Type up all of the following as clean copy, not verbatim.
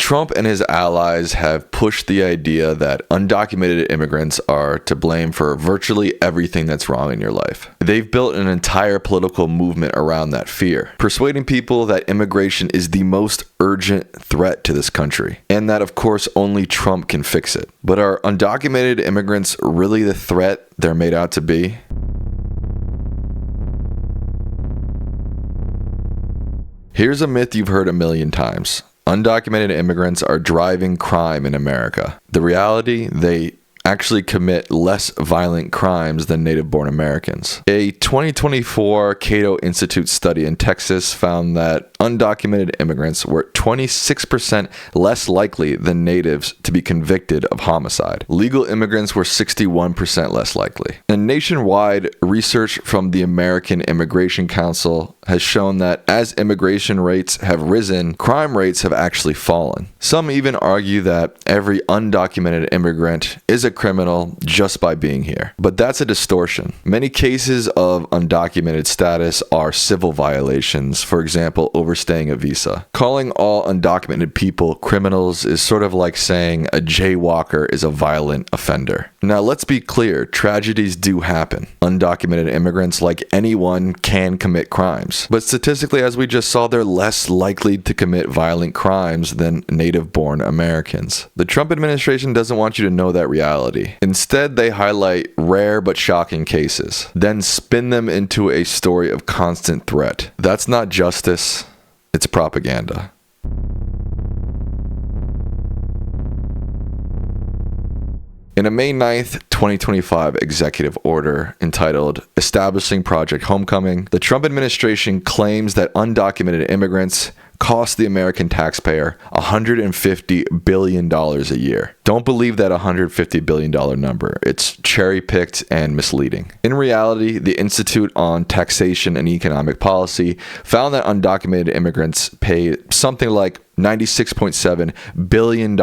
Trump and his allies have pushed the idea that undocumented immigrants are to blame for virtually everything that's wrong in your life. They've built an entire political movement around that fear, persuading people that immigration is the most urgent threat to this country, and that of course only Trump can fix it. But are undocumented immigrants really the threat they're made out to be? Here's a myth you've heard a million times. Undocumented immigrants are driving crime in America. The reality, they actually commit less violent crimes than native-born Americans. A 2024 Cato Institute study in Texas found that undocumented immigrants were 26% less likely than natives to be convicted of homicide. Legal immigrants were 61% less likely. And nationwide, research from the American Immigration Council has shown that as immigration rates have risen, crime rates have actually fallen. Some even argue that every undocumented immigrant is a criminal just by being here. But that's a distortion. Many cases of undocumented status are civil violations, for example, overstaying a visa. Calling all undocumented people criminals is sort of like saying a jaywalker is a violent offender. Now, let's be clear, tragedies do happen. Undocumented immigrants, like anyone, can commit crimes. But statistically, as we just saw, they're less likely to commit violent crimes than native-born Americans. The Trump administration doesn't want you to know that reality. Instead, they highlight rare but shocking cases, then spin them into a story of constant threat. That's not justice, it's propaganda. In a May 9th, 2025 executive order entitled Establishing Project Homecoming, the Trump administration claims that undocumented immigrants cost the American taxpayer $150 billion a year. Don't believe that $150 billion number. It's cherry-picked and misleading. In reality, the Institute on Taxation and Economic Policy found that undocumented immigrants paid something like $96.7 billion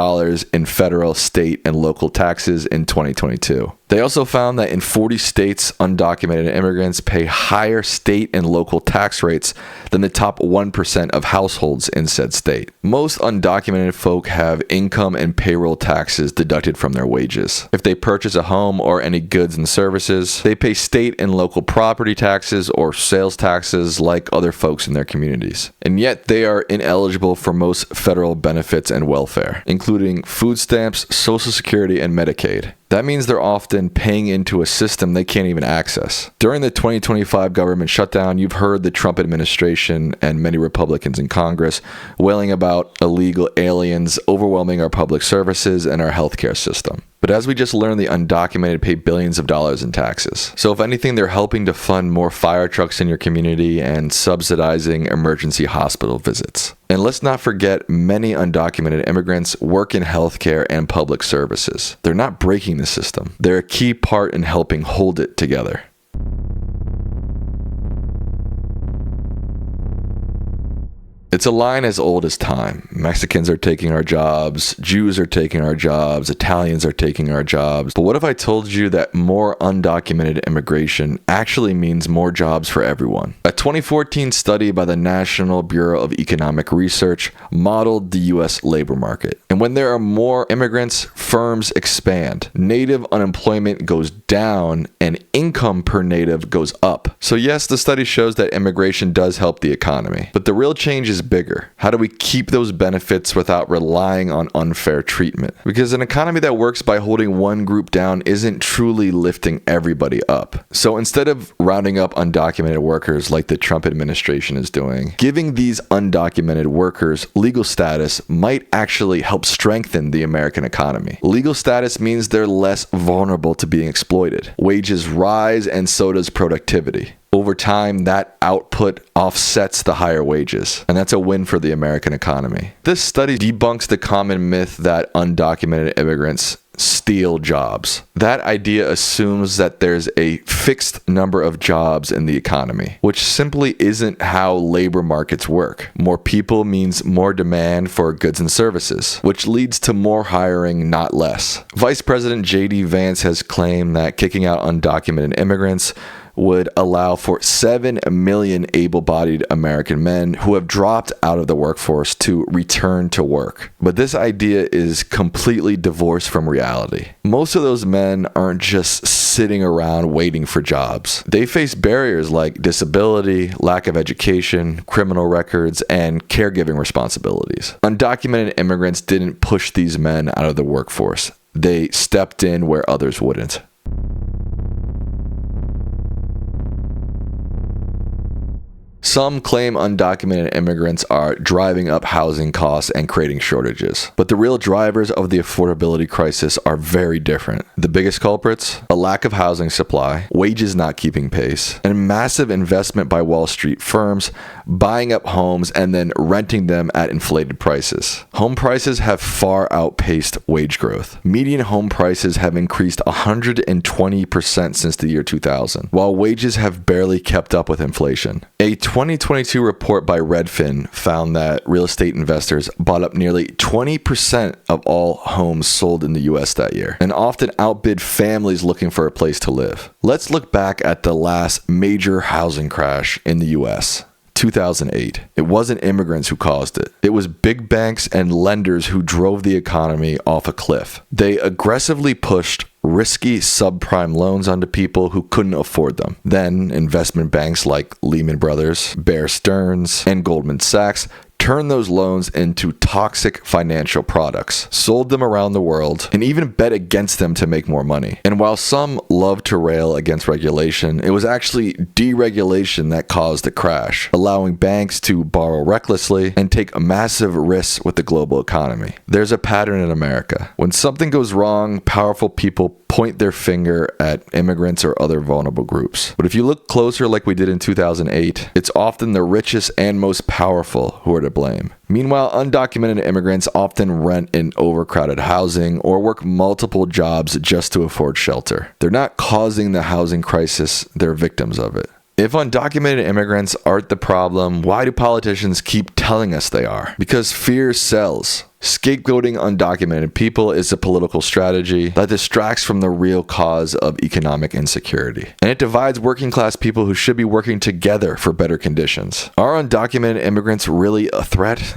in federal, state, and local taxes in 2022. They also found that in 40 states, undocumented immigrants pay higher state and local tax rates than the top 1% of households in said state. Most undocumented folk have income and payroll taxes deducted from their wages. If they purchase a home or any goods and services, they pay state and local property taxes or sales taxes like other folks in their communities. And yet they are ineligible for most federal benefits and welfare, including food stamps, Social Security, and Medicaid. That means they're often paying into a system they can't even access. During the 2025 government shutdown, you've heard the Trump administration and many Republicans in Congress wailing about illegal aliens overwhelming our public services and our healthcare system. But as we just learned, the undocumented pay billions of dollars in taxes. So if anything, they're helping to fund more fire trucks in your community and subsidizing emergency hospital visits. And let's not forget, many undocumented immigrants work in healthcare and public services. They're not breaking the system. They're a key part in helping hold it together. It's a line as old as time. Mexicans are taking our jobs, Jews are taking our jobs, Italians are taking our jobs. But what if I told you that more undocumented immigration actually means more jobs for everyone? A 2014 study by the National Bureau of Economic Research modeled the U.S. labor market. And when there are more immigrants, firms expand. Native unemployment goes down and income per native goes up. So yes, the study shows that immigration does help the economy. But the real change is bigger. How do we keep those benefits without relying on unfair treatment? Because an economy that works by holding one group down isn't truly lifting everybody up. So instead of rounding up undocumented workers like the Trump administration is doing, giving these undocumented workers legal status might actually help strengthen the American economy. Legal status means they're less vulnerable to being exploited. Wages rise and so does productivity. Over time, that output offsets the higher wages, and that's a win for the American economy. This study debunks the common myth that undocumented immigrants steal jobs. That idea assumes that there's a fixed number of jobs in the economy, which simply isn't how labor markets work. More people means more demand for goods and services, which leads to more hiring, not less. Vice President J.D. Vance has claimed that kicking out undocumented immigrants would allow for 7 million able-bodied American men who have dropped out of the workforce to return to work. But this idea is completely divorced from reality. Most of those men aren't just sitting around waiting for jobs. They face barriers like disability, lack of education, criminal records, and caregiving responsibilities. Undocumented immigrants didn't push these men out of the workforce. They stepped in where others wouldn't. Some claim undocumented immigrants are driving up housing costs and creating shortages. But the real drivers of the affordability crisis are very different. The biggest culprits? A lack of housing supply, wages not keeping pace, and massive investment by Wall Street firms buying up homes and then renting them at inflated prices. Home prices have far outpaced wage growth. Median home prices have increased 120% since the year 2000, while wages have barely kept up with inflation. A 2022 report by Redfin found that real estate investors bought up nearly 20% of all homes sold in the US that year, and often outbid families looking for a place to live. Let's look back at the last major housing crash in the US. 2008. It wasn't immigrants who caused it. It was big banks and lenders who drove the economy off a cliff. They aggressively pushed risky subprime loans onto people who couldn't afford them. Then investment banks like Lehman Brothers, Bear Stearns, and Goldman Sachs turned those loans into toxic financial products, sold them around the world, and even bet against them to make more money. And while some love to rail against regulation, it was actually deregulation that caused the crash, allowing banks to borrow recklessly and take massive risks with the global economy. There's a pattern in America. When something goes wrong, powerful people point their finger at immigrants or other vulnerable groups. But if you look closer like we did in 2008, it's often the richest and most powerful who are to blame. Meanwhile, undocumented immigrants often rent in overcrowded housing or work multiple jobs just to afford shelter. They're not causing the housing crisis, they're victims of it. If undocumented immigrants aren't the problem, why do politicians keep telling us they are? Because fear sells. Scapegoating undocumented people is a political strategy that distracts from the real cause of economic insecurity. And it divides working class people who should be working together for better conditions. Are undocumented immigrants really a threat?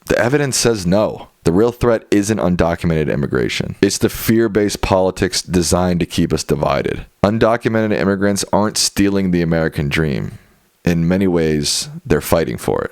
The evidence says no. The real threat isn't undocumented immigration. It's the fear-based politics designed to keep us divided. Undocumented immigrants aren't stealing the American dream. In many ways, they're fighting for it.